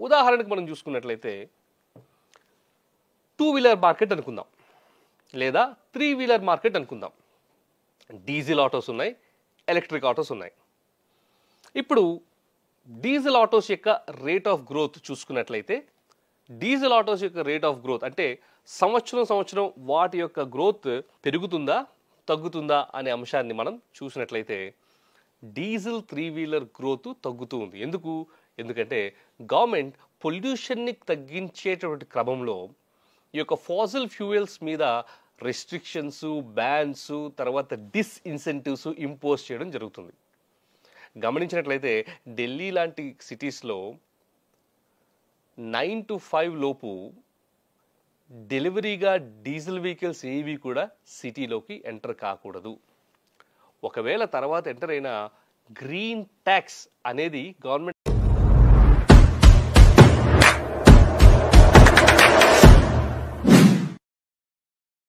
ఉదాహరణకు మనం చూసుకున్నట్లయితే 2 వీలర్ మార్కెట్ అనుకుందాం, లేదా 3 వీలర్ మార్కెట్ అనుకుందాం. డీజిల్ ఆటోస్ ఉన్నాయి, ఎలక్ట్రిక్ ఆటోస్ ఉన్నాయి. ఇప్పుడు డీజిల్ ఆటోస్ యొక్క రేట్ ఆఫ్ గ్రోత్ చూసుకున్నట్లయితే, డీజిల్ ఆటోస్ యొక్క రేట్ ఆఫ్ గ్రోత్ అంటే సంవత్సరం వాటి యొక్క గ్రోత్ పెరుగుతుందా తగ్గుతుందా అనే అంశాన్ని మనం చూసినట్లయితే డీజిల్ 3 వీలర్ గ్రోత్ తగ్గుతూ ఉంది. ఎందుకంటే గవర్నమెంట్ పొల్యూషన్ని తగ్గించేటువంటి క్రమంలో ఈ యొక్క ఫాసిల్ ఫ్యూయల్స్ మీద రెస్ట్రిక్షన్స్, బ్యాన్స్, తర్వాత డిస్ఇన్సెంటివ్స్ ఇంపోజ్ చేయడం జరుగుతుంది. గమనించినట్లయితే ఢిల్లీ లాంటి సిటీస్లో 9 to 5 లోపు డెలివరీగా డీజిల్ వెహికల్స్ ఏవి కూడా సిటీలోకి ఎంటర్ కాకూడదు. ఒకవేళ తర్వాత ఎంటర్ అయిన గ్రీన్ ట్యాక్స్ అనేది గవర్నమెంట్